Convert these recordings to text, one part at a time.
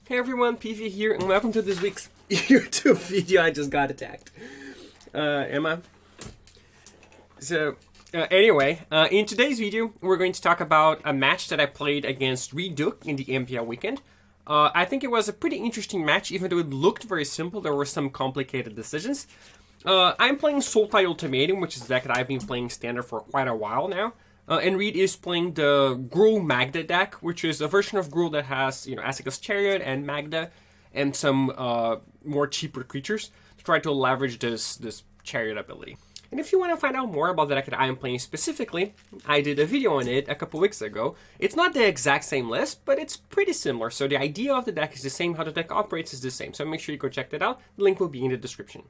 Hey everyone, PV here, and welcome to this week's YouTube video. I just got attacked. Emma. Anyway, in today's video, we're going to talk about a match that I played against Reid Duke in the MPL weekend. I think it was a pretty interesting match, even though it looked very simple. There were some complicated decisions. I'm playing Sultai Ultimatum, which is a deck that I've been playing standard for quite a while now. And Reid is playing the Gruul Magda deck, which is a version of Gruul that has, Asika's Chariot and Magda and some more cheaper creatures to try to leverage this Chariot ability. And if you want to find out more about the deck that I am playing specifically, I did a video on it a couple weeks ago. It's not the exact same list, but it's pretty similar. So the idea of the deck is the same, how the deck operates is the same. So make sure you go check that out. The link will be in the description.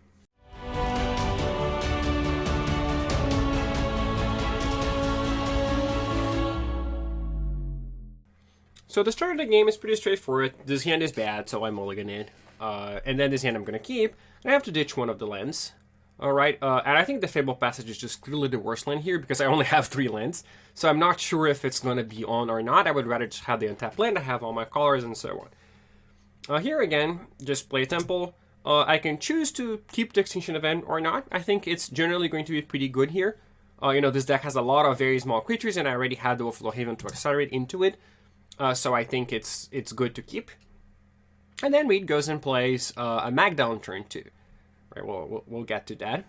So the start of the game is pretty straightforward. This hand is bad, so I mulligan it. And then this hand I'm going to keep. I have to ditch one of the lands. Alright, and I think the Fable Passage is just clearly the worst land here because I only have 3 lands. So I'm not sure if it's going to be on or not. I would rather just have the untapped land. I have all my colors and so on. Here again, just play Temple. I can choose to keep the Extinction Event or not. I think it's generally going to be pretty good here. This deck has a lot of very small creatures and I already had the Overflow Haven to accelerate into it. So I think it's good to keep. And then Reid goes and plays a Magda on turn 2. Right, we'll get to that.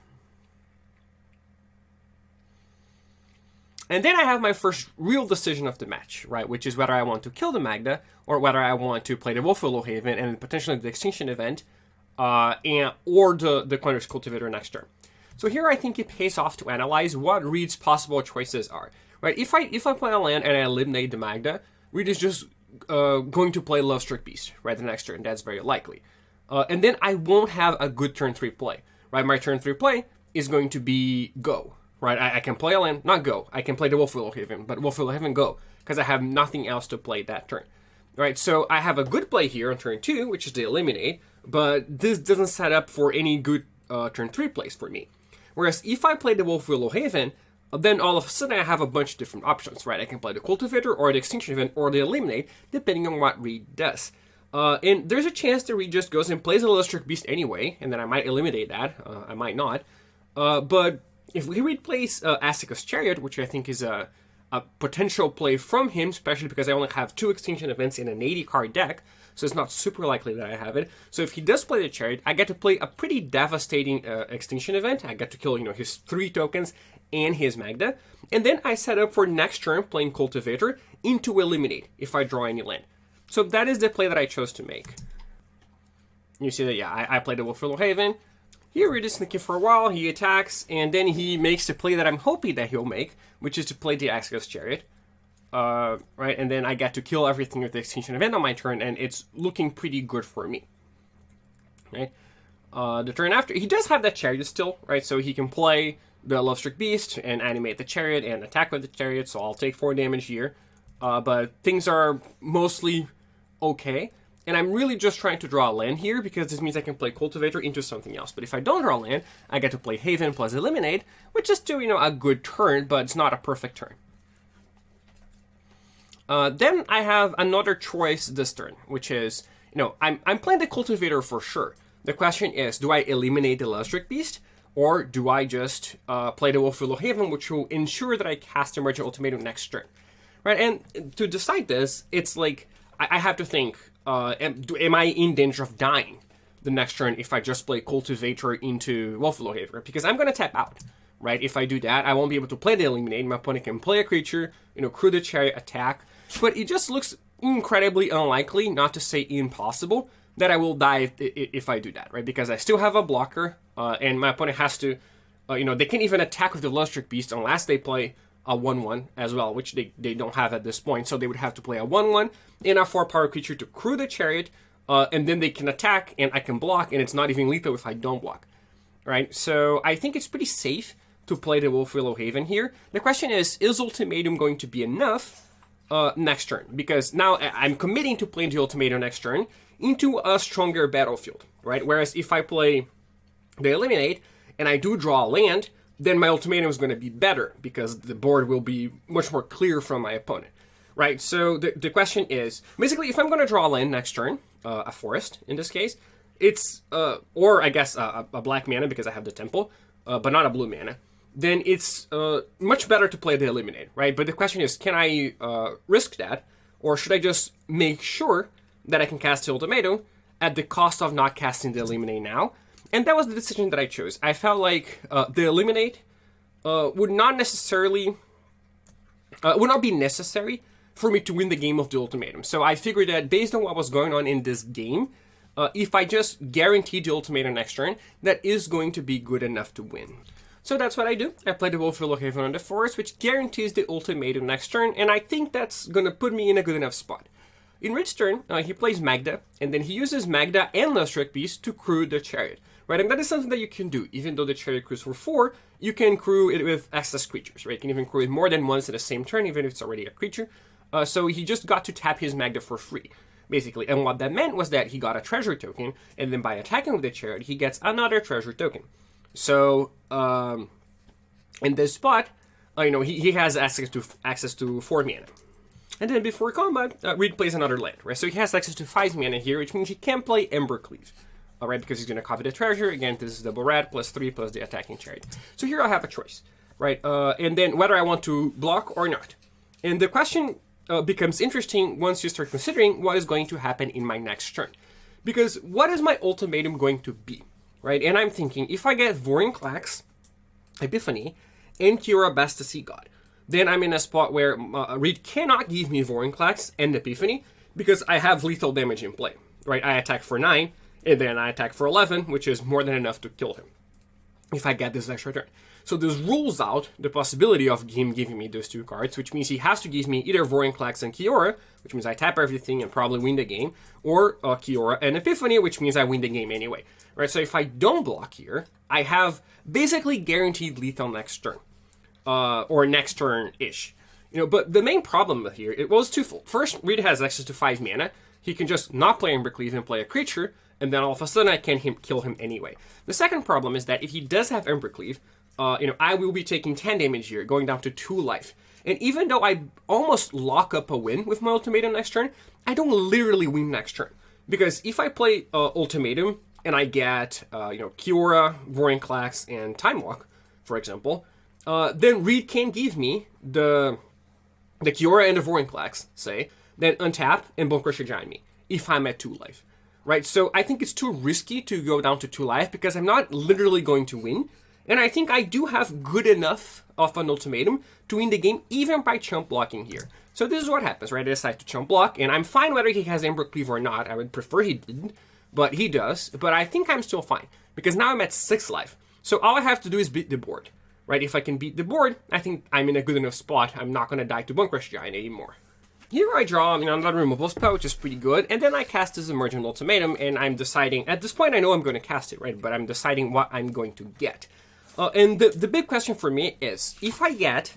And then I have my first real decision of the match, right? Which is whether I want to kill the Magda or whether I want to play the Overflow Haven and potentially the Extinction Event, or the Quandrix Cultivator next turn. So here I think it pays off to analyze what Reid's possible choices are. Right? If I play a land and I eliminate the Magda, Reid is just going to play Lovestruck Beast, right, the next turn. That's very likely. And then I won't have a good turn 3 play, right? My turn 3 play is going to be go, right? I can play a land, not go. I can play the Overflow Haven, but Overflow Haven go, because I have nothing else to play that turn, right? So I have a good play here on turn 2, which is to eliminate, but this doesn't set up for any good turn 3 plays for me. Whereas if I play the Overflow Haven, then all of a sudden I have a bunch of different options, right? I can play the Cultivator or the Extinction Event or the Eliminate, depending on what Reid does. And there's a chance that Reid just goes and plays a Lustric Beast anyway, and then I might eliminate that. I might not. But if Reid plays Asika's Chariot, which I think is a potential play from him, especially because I only have 2 Extinction Events in an 80-card deck, so it's not super likely that I have it. So if he does play the Chariot, I get to play a pretty devastating Extinction Event. I get to kill, his 3 tokens and his Magda. And then I set up for next turn playing Cultivator into Eliminate if I draw any land. So that is the play that I chose to make. You see that, yeah, I played the Overflow Haven. Here Reid is thinking for a while, he attacks, and then he makes the play that I'm hoping that he'll make, which is to play the Asika's Chariot. Right, and then I get to kill everything with the Extinction Event on my turn, and it's looking pretty good for me. Right? The turn after, he does have that Chariot still, right? So he can play the Lovestruck Beast and animate the Chariot and attack with the Chariot, so I'll take 4 damage here. But things are mostly okay. And I'm really just trying to draw a land here because this means I can play Cultivator into something else. But if I don't draw a land, I get to play Haven plus Eliminate, which is still, a good turn, but it's not a perfect turn. Then I have another choice this turn, which is, I'm playing the Cultivator for sure. The question is, do I eliminate the Lustric Beast, or do I just play the Overflow Haven, which will ensure that I cast Emergent Ultimatum next turn? Right, and to decide this, it's like, I have to think, am I in danger of dying the next turn if I just play Cultivator into Overflow Haven? Because I'm going to tap out, right? If I do that, I won't be able to play the Eliminate. My opponent can play a creature, crew the Chariot, attack. But it just looks incredibly unlikely, not to say impossible, that I will die if I do that, right? Because I still have a blocker, and my opponent has to, they can't even attack with the Lustric Beast unless they play a 1/1 as well, which they don't have at this point. So they would have to play a 1/1 and a 4-power creature to crew the Chariot, and then they can attack, and I can block, and it's not even lethal if I don't block, right? So I think it's pretty safe to play the Overflow Haven here. The question is Ultimatum going to be enough next turn? Because now I'm committing to playing the Ultimatum next turn into a stronger battlefield, right? Whereas if I play the Eliminate, and I do draw a land, then my Ultimatum is going to be better because the board will be much more clear from my opponent. right? So the question is, basically, if I'm going to draw a land next turn, a forest in this case, it's, or I guess a black mana because I have the temple, but not a blue mana, then it's much better to play the Eliminate, right? But the question is, can I risk that, or should I just make sure that I can cast the Ultimatum at the cost of not casting the Eliminate now? And that was the decision that I chose. I felt like the Eliminate would not be necessary for me to win the game of the Ultimatum. So I figured that based on what was going on in this game, if I just guarantee the Ultimatum next turn, that is going to be good enough to win. So that's what I do. I play the Wolfwillow Haven on the forest, which guarantees the Ultimatum next turn, and I think that's going to put me in a good enough spot. In Reid's turn, he plays Magda, and then he uses Magda and Lustrous Beast to crew the Chariot, right? And that is something that you can do. Even though the Chariot crews for 4, you can crew it with excess creatures, right? You can even crew it more than once in the same turn, even if it's already a creature. So he just got to tap his Magda for free, basically. And what that meant was that he got a treasure token, and then by attacking with the Chariot, he gets another treasure token. So, in this spot, he has access to 4 mana. And then before combat, Reid plays another land, right? So he has access to 5 mana here, which means he can play Embercleave, alright, because he's going to copy the treasure. Again, this is double red, +3, plus the attacking Chariot. So here I have a choice, right? And then whether I want to block or not. And the question becomes interesting once you start considering what is going to happen in my next turn. Because what is my Ultimatum going to be? Right, and I'm thinking, if I get Vorinclex, Epiphany, and Kiora Best to See God, then I'm in a spot where Reid cannot give me Vorinclex and Epiphany, because I have lethal damage in play, right? I attack for 9, and then I attack for 11, which is more than enough to kill him, if I get this extra turn. So this rules out the possibility of him giving me those 2 cards, which means he has to give me either Vorinclex and Kiora, which means I tap everything and probably win the game, or Kiora and Epiphany, which means I win the game anyway. Right, so if I don't block here, I have basically guaranteed lethal next turn, or next turn-ish. But the main problem here, it was twofold. First, Reid has access to 5 mana. He can just not play Embercleave and play a creature, and then all of a sudden I can kill him anyway. The second problem is that if he does have Embercleave, I will be taking 10 damage here, going down to 2 life. And even though I almost lock up a win with my Ultimatum next turn, I don't literally win next turn. Because if I play Ultimatum, and I get, Kiora, Vorinclex, and Time Walk, for example, then Reid can give me the Kiora and the Vorinclex, say, then untap and Bonecrusher Giant me, if I'm at 2 life, right? So I think it's too risky to go down to 2 life, because I'm not literally going to win, and I think I do have good enough of an Ultimatum to win the game, even by chump blocking here. So this is what happens, right? I decide to chump block, and I'm fine whether he has Embercleave or not. I would prefer he didn't. But he does, but I think I'm still fine, because now I'm at 6 life. So all I have to do is beat the board, right? If I can beat the board, I think I'm in a good enough spot. I'm not going to die to Bonecrusher Giant anymore. Here I draw, another removal spell, which is pretty good, and then I cast this Emergent Ultimatum, and I'm deciding, at this point I know I'm going to cast it, right? But I'm deciding what I'm going to get. And the big question for me is, if I get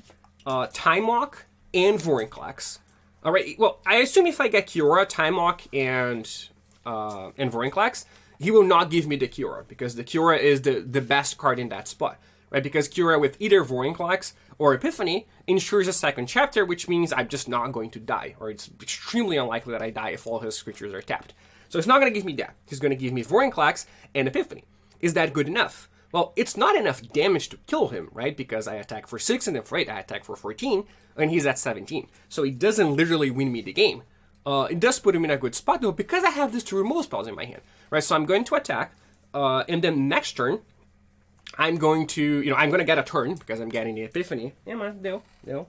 Time Walk and Vorinclex, alright, well, I assume if I get Kiora, Time Walk, and Vorinclex, he will not give me the Kiora, because the Kiora is the best card in that spot, right? Because Kiora with either Vorinclex or Epiphany ensures a second chapter, which means I'm just not going to die, or it's extremely unlikely that I die if all his creatures are tapped. So it's not going to give me that. He's going to give me Vorinclex and Epiphany. Is that good enough? Well, it's not enough damage to kill him, right? Because I attack for 6 and then for 8 I attack for 14, and he's at 17. So he doesn't literally win me the game. It does put him in a good spot, though, because I have these 2 removal spells in my hand, right? So I'm going to attack, and then next turn, I'm going to, I'm going to get a turn, because I'm getting the Epiphany. No.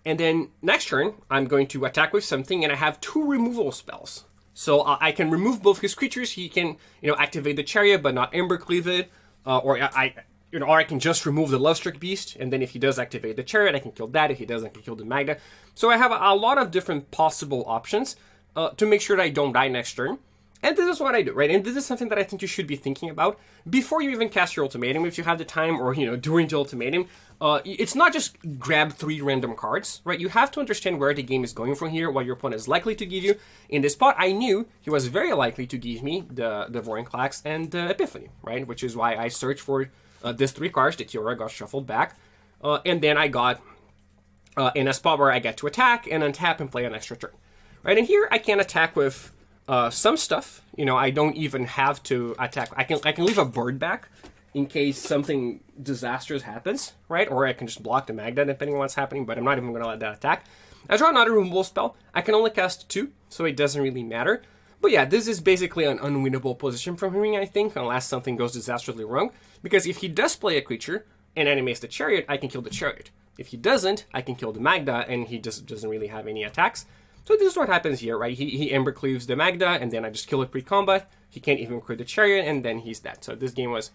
And then next turn, I'm going to attack with something, and I have 2 removal spells. So I can remove both his creatures. He can, activate the Chariot, but not Embercleave it, or I can just remove the Lustrous Beast, and then if he does activate the Chariot, I can kill that. If he doesn't, I can kill the Magda. So I have a lot of different possible options to make sure that I don't die next turn. And this is what I do, right? And this is something that I think you should be thinking about before you even cast your Ultimatum, if you have the time, or, during the Ultimatum. It's not just grab 3 random cards, right? You have to understand where the game is going from here, what your opponent is likely to give you. In this spot, I knew he was very likely to give me the Vorinclex and the Epiphany, right? Which is why I searched for these 3 cards. The Kiora got shuffled back. And then I got in a spot where I get to attack and untap and play an extra turn. Right, and here I can attack with some stuff. I don't even have to attack. I can leave a bird back in case something disastrous happens, right? Or I can just block the Magda depending on what's happening, but I'm not even going to let that attack. I draw another removal spell. I can only cast 2, so it doesn't really matter. But yeah, this is basically an unwinnable position from him, I think, unless something goes disastrously wrong. Because if he does play a creature and animates the Chariot, I can kill the Chariot. If he doesn't, I can kill the Magda, and he just doesn't really have any attacks. So this is what happens here, right? He Ember Cleaves the Magda, and then I just kill it pre-combat. He can't even crit the Chariot, and then he's dead. So this game was,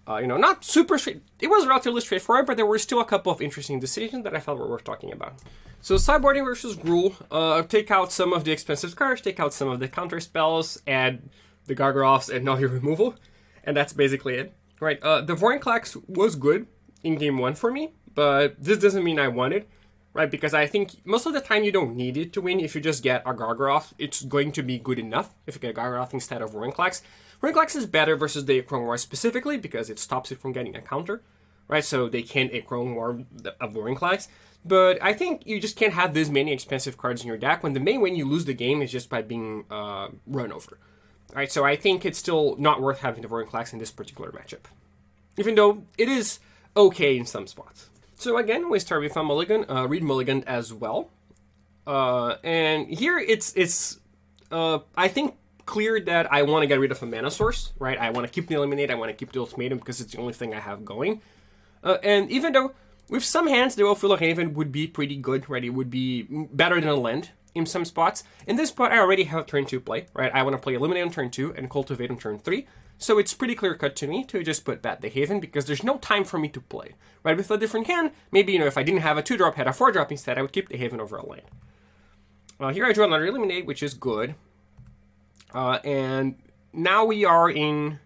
not super straight. It was relatively straightforward, but there were still a couple of interesting decisions that I felt were worth talking about. So Sideboarding versus Gruul, take out some of the expensive cards, take out some of the counter spells, add the Gargaroths, and now your removal. And that's basically it, right? The Vorinclex was good in game 1 for me, but this doesn't mean I won it. Right, because I think most of the time you don't need it to win. If you just get a Gargaroth, it's going to be good enough if you get a Gargaroth instead of Vorinclex. Vorinclex is better versus the Chrome War specifically because it stops it from getting a counter, right? So they can't Chrome War a Vorinclex. But I think you just can't have this many expensive cards in your deck when the main way you lose the game is just by being run over. Right, so I think it's still not worth having the Vorinclex in this particular matchup, even though it is okay in some spots. So again, we start with a mulligan, Reid mulligan as well. And here it's I think, clear that I want to get rid of a mana source, right? I want to keep the Eliminate, I want to keep the Ultimatum because it's the only thing I have going. And even though with some hands, the Ultimatum would be pretty good, right? It would be better than a land in some spots. In this spot, I already have turn 2 play, right? I want to play Eliminate on turn 2 and Cultivate on turn 3. So it's pretty clear cut to me to just put back the Haven because there's no time for me to play. Right, with a different hand, maybe, if I didn't have a 2-drop, had a 4-drop instead, I would keep the Haven over a land. Here I draw another Eliminate, which is good. And now we are in,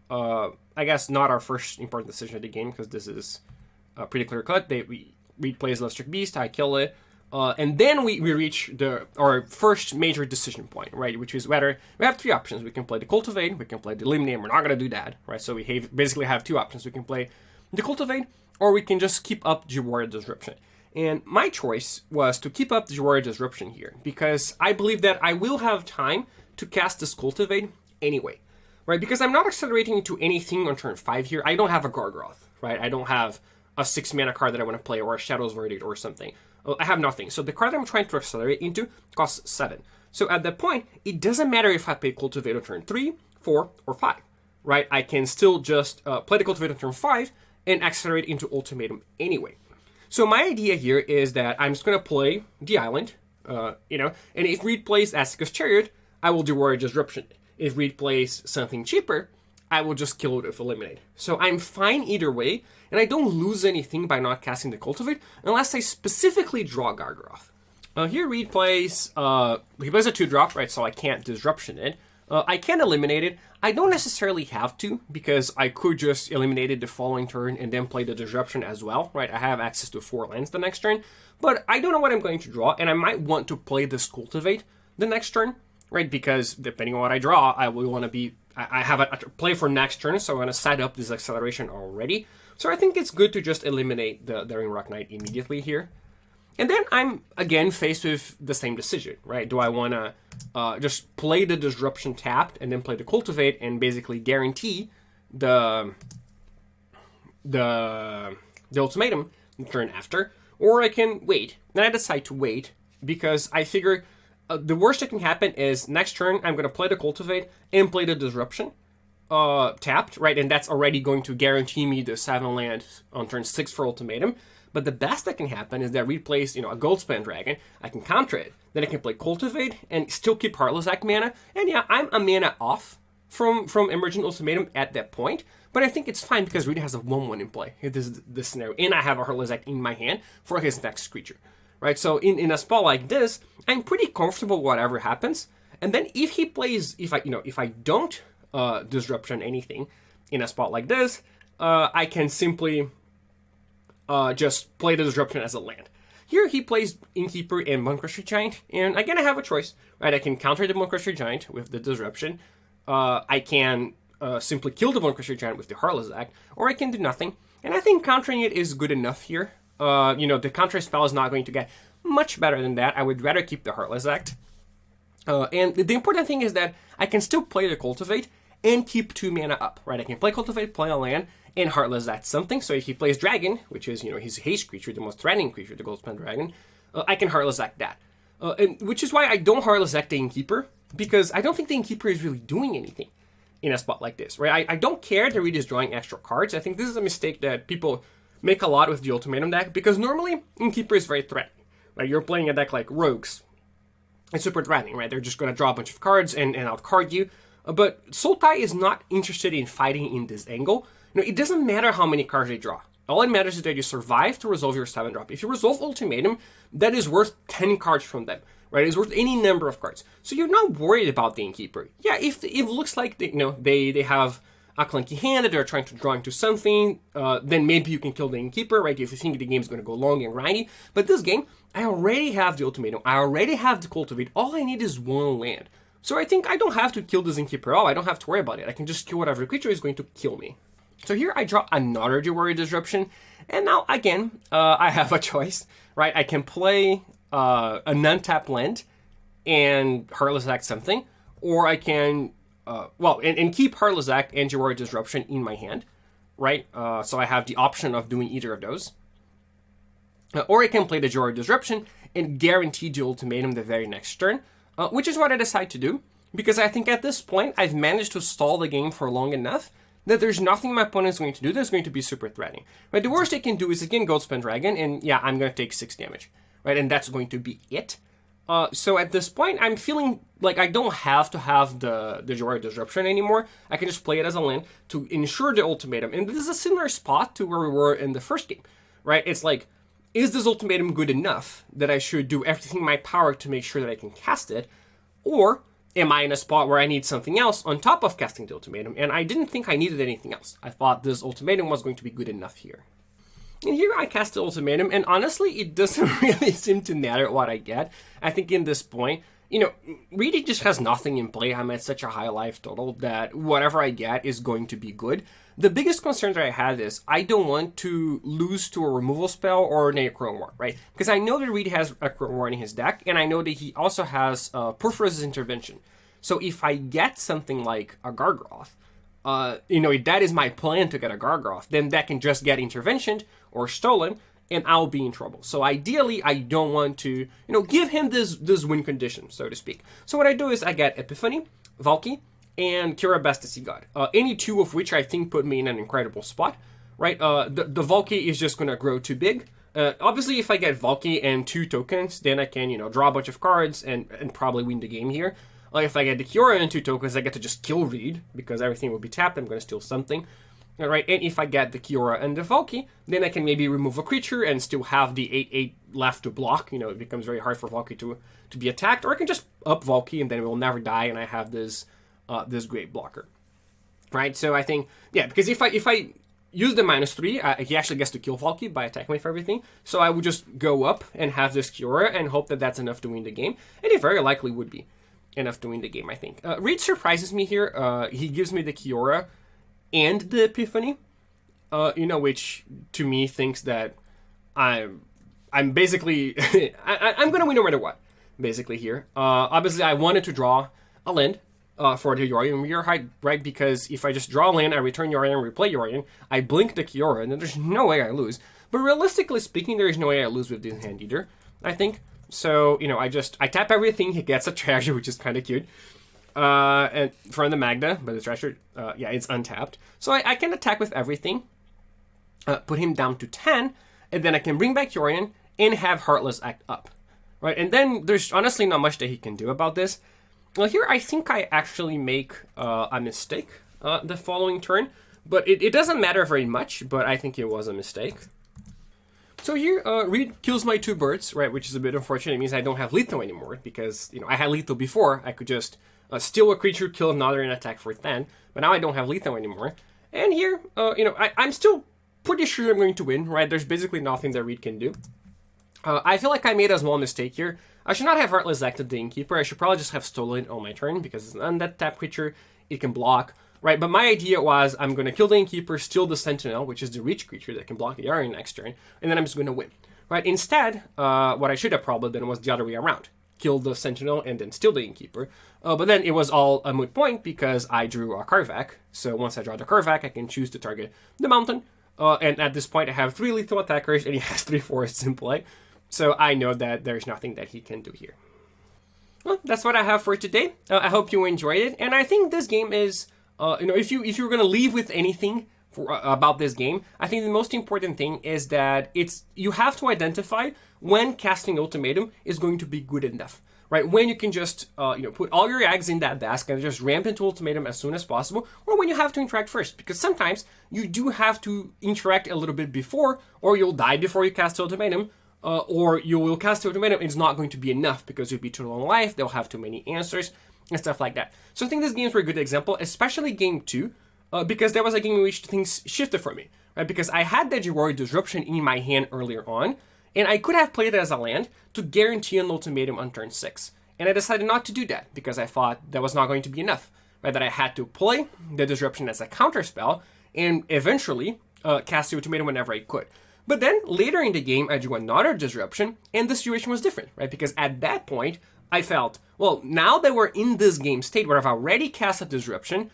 I guess, not our first important decision of the game because this is pretty clear cut. Reid plays Electric Beast, I kill it. And then we reach our first major decision point, right? Which is whether we have 3 options. We can play the Cultivate, we can play the Eliminate, we're not going to do that, right? So we basically have 2 options. We can play the Cultivate, or we can just keep up the Warrior Disruption. And my choice was to keep up the Warrior Disruption here, because I believe that I will have time to cast this Cultivate anyway, right? Because I'm not accelerating into anything on turn 5 here. I don't have a Gargaroth, right? I don't have a 6 mana card that I want to play, or a Shadow's Verdict or something. I have nothing. So the card I'm trying to accelerate into costs 7. So at that point, it doesn't matter if I play Cultivate on turn 3, 4, or 5, right? I can still just play the Cultivate on turn 5 and accelerate into Ultimatum anyway. So my idea here is that I'm just going to play the Island, and if Reid plays Azteca's Chariot, I will do Warrior Disruption. If Reid plays something cheaper, I will just kill it with Eliminate. So I'm fine either way, and I don't lose anything by not casting the Cultivate, unless I specifically draw Gargaroth. Here Reid plays, he plays a 2-drop, right, so I can't Disruption it. I can Eliminate it. I don't necessarily have to, because I could just eliminate it the following turn and then play the Disruption as well, right? I have access to 4 lands the next turn, but I don't know what I'm going to draw, and I might want to play this Cultivate the next turn, right? Because depending on what I draw, I will want to be, I have a play for next turn, so I'm going to set up this acceleration already. So I think it's good to just eliminate the Daring Rock Knight immediately here. And then I'm, again, faced with the same decision, right? Do I want to just play the Disruption tapped and then play the Cultivate and basically guarantee the Ultimatum the turn after? Or I can wait. And I decide to wait because I figure the worst that can happen is next turn I'm going to play the Cultivate and play the Disruption tapped, right? And that's already going to guarantee me the 7 land on turn 6 for Ultimatum. But the best that can happen is that Reid plays, a Goldspan Dragon. I can counter it. Then I can play Cultivate and still keep Heartless Act mana. And yeah, I'm a mana off from Emergent Ultimatum at that point. But I think it's fine because Reid has a 1/1 in play. This is this scenario. And I have a Heartless Act in my hand for his next creature. Right? So in a spot like this, I'm pretty comfortable whatever happens. And then if he plays, if I don't Disruption anything in a spot like this, I can simply just play the Disruption as a land. Here he plays Innkeeper and Bonecrusher Giant, and again I have a choice, right? I can counter the Bonecrusher Giant with the Disruption. I can simply kill the Bonecrusher Giant with the Heartless Act, or I can do nothing. And I think countering it is good enough here. The counter spell is not going to get much better than that. I would rather keep the Heartless Act. And the important thing is that I can still play the Cultivate and keep 2 mana up, right? I can play Cultivate, play a land, and Heartless Act something. So if he plays Dragon, which is, his haste creature, the most threatening creature, the Goldspan Dragon, I can Heartless Act that. And which is why I don't Heartless Act the Innkeeper, because I don't think the Innkeeper is really doing anything in a spot like this, right? I don't care that Reid is drawing extra cards. I think this is a mistake that people make a lot with the Ultimatum deck, because normally Innkeeper is very threatening, right? You're playing a deck like Rogues. It's super threatening, right? They're just going to draw a bunch of cards and outcard you. But Sultai is not interested in fighting in this angle. It doesn't matter how many cards they draw. All it matters is that you survive to resolve your 7-drop. If you resolve Ultimatum, that is worth 10 cards from them, right? It's worth any number of cards. So you're not worried about the Innkeeper. Yeah, if it looks like they have a clunky hand that they're trying to draw into something, then maybe you can kill the Innkeeper, right? If you think the game's going to go long and grindy. But this game, I already have the Ultimatum. I already have the Cultivate. All I need is 1 land. So I think I don't have to kill this Innkeeper at all. I don't have to worry about it. I can just kill whatever creature is going to kill me. So here I draw another Jewelry Disruption. And now, again, I have a choice, right? I can play an untapped land and Heartless Act something. Or I can, and keep Heartless Act and Jewelry Disruption in my hand, right? So I have the option of doing either of those. Or I can play the Jewelry Disruption and guarantee the Ultimatum the very next turn, which is what I decide to do. Because I think at this point, I've managed to stall the game for long enough that there's nothing my opponent is going to do that's going to be super threatening. Right? The worst they can do is, again, Goldspan Dragon, and yeah, I'm going to take 6 damage. Right? And that's going to be it. So at this point, I'm feeling like I don't have to have the Jewelry Disruption anymore. I can just play it as a land to ensure the Ultimatum. And this is a similar spot to where we were in the first game. Right? It's like, is this Ultimatum good enough that I should do everything in my power to make sure that I can cast it? Or am I in a spot where I need something else on top of casting the Ultimatum? And I didn't think I needed anything else. I thought this Ultimatum was going to be good enough here. And here I cast the Ultimatum, and honestly, it doesn't really seem to matter what I get. I think in this point, Reid just has nothing in play. I'm at such a high life total that whatever I get is going to be good. The biggest concern that I had is I don't want to lose to a removal spell or a Necron War, right? Because I know that Reid has a Necron War in his deck, and I know that he also has Perforous Intervention. So if I get something like a Gargoth, if that is my plan to get a Gargoth, then that can just get interventioned or stolen, and I'll be in trouble. So ideally, I don't want to, give him this win condition, so to speak. So what I do is I get Epiphany, Valki, and Cura Bastasy God. Any 2 of which I think put me in an incredible spot, right? The Valki is just going to grow too big. Obviously, if I get Valki and 2 tokens, then I can, draw a bunch of cards and probably win the game here. If I get the Kiora and 2 tokens, I get to just kill Reid, because everything will be tapped. I'm going to steal something. All right, and if I get the Kiora and the Valki, then I can maybe remove a creature and still have the 8/8 left to block. It becomes very hard for Valki to be attacked. Or I can just up Valki, and then it will never die, and I have this great blocker. Right, so I think, yeah, because if I use the -3, he actually gets to kill Valki by attacking me for everything. So I would just go up and have this Kiora and hope that that's enough to win the game. And it very likely would be enough to win the game, I think. Reid surprises me here. He gives me the Kiora and the Epiphany, which to me thinks that I'm basically I'm gonna win no matter what. Basically here, obviously I wanted to draw a land for the Yorion, right? Because if I just draw a land, I return Yorion, replay Yorion, I blink the Kiora, and then there's no way I lose. But realistically speaking, there is no way I lose with this hand either, I think. So, I tap everything, he gets a treasure, which is kind of cute. And from the Magda, but the treasure, it's untapped. So I can attack with everything, put him down to 10, and then I can bring back Yorion and have Heartless Act up. Right, and then there's honestly not much that he can do about this. Well, here I think I actually make a mistake the following turn, but it doesn't matter very much, but I think it was a mistake. So here, Reid kills my 2 birds, right, which is a bit unfortunate. It means I don't have lethal anymore, because, I had lethal before. I could just steal a creature, kill another, and attack for 10, but now I don't have lethal anymore. And here, I'm still pretty sure I'm going to win, right? There's basically nothing that Reid can do. I feel like I made a small mistake here. I should not have Heartless Acted the Innkeeper. I should probably just have stolen on my turn, because it's an undead tap creature. It can block. right? But my idea was I'm going to kill the Innkeeper, steal the Sentinel, which is the reach creature that can block the area next turn, and then I'm just going to win, right? Instead, what I should have probably done was the other way around. Kill the Sentinel and then steal the Innkeeper. But then it was all a moot point because I drew a Karvak. So once I draw the Karvak, I can choose to target the Mountain. And at this point, I have 3 lethal attackers and he has 3 forests in play. So I know that there's nothing that he can do here. Well, that's what I have for today. I hope you enjoyed it. And I think this game is, if you're going to leave with anything about this game, I think the most important thing is that you have to identify when casting Ultimatum is going to be good enough, right? When you can just put all your eggs in that basket and just ramp into Ultimatum as soon as possible, or when you have to interact first, because sometimes you do have to interact a little bit before, or you'll die before you cast Ultimatum, or you will cast Ultimatum and it's not going to be enough because you'll be too low in life, they'll have too many answers and stuff like that. So I think this game is a good example, especially game 2. Because there was a game in which things shifted for me, right? Because I had that Jawari Disruption in my hand earlier on, and I could have played it as a land to guarantee an Ultimatum on turn 6. And I decided not to do that, because I thought that was not going to be enough, right? That I had to play the Disruption as a counter spell, and eventually cast the Ultimatum whenever I could. But then, later in the game, I drew another Disruption, and the situation was different, right? Because at that point, I felt, well, now that we're in this game state where I've already cast a Disruption,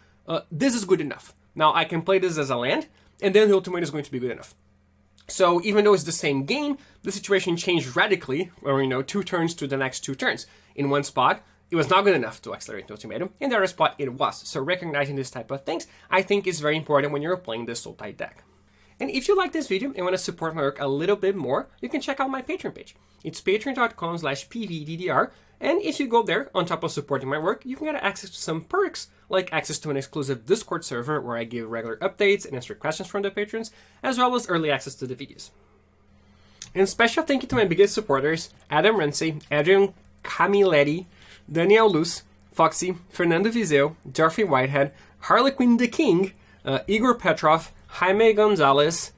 this is good enough. Now I can play this as a land, and then the Ultimate is going to be good enough. So even though it's the same game, the situation changed radically, or 2 turns to the next 2 turns. In one spot, it was not good enough to accelerate the Ultimatum. In the other spot, it was. So recognizing this type of things, I think is very important when you're playing this Sultai deck. And if you like this video and want to support my work a little bit more, you can check out my Patreon page. It's patreon.com/PVDDR. And if you go there, on top of supporting my work, you can get access to some perks, like access to an exclusive Discord server where I give regular updates and answer questions from the patrons, as well as early access to the videos. And special thank you to my biggest supporters, Adam Ramsey, Adrian Camilletti, Daniel Luz, Foxy, Fernando Vizeu, Geoffrey Whitehead, Harlequin the King, Igor Petrov, Jaime Gonzalez,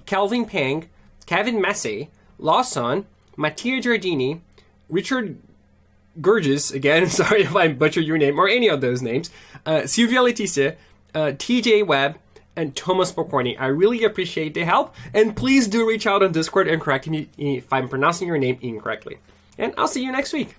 Calvin Pang, Kevin Massey, Lawson, Mattia Giardini, Richard Gurgis, again, sorry if I butchered your name, or any of those names, Silvia Letizia, TJ Webb, and Thomas Pokorny. I really appreciate the help, and please do reach out on Discord and correct me if I'm pronouncing your name incorrectly. And I'll see you next week.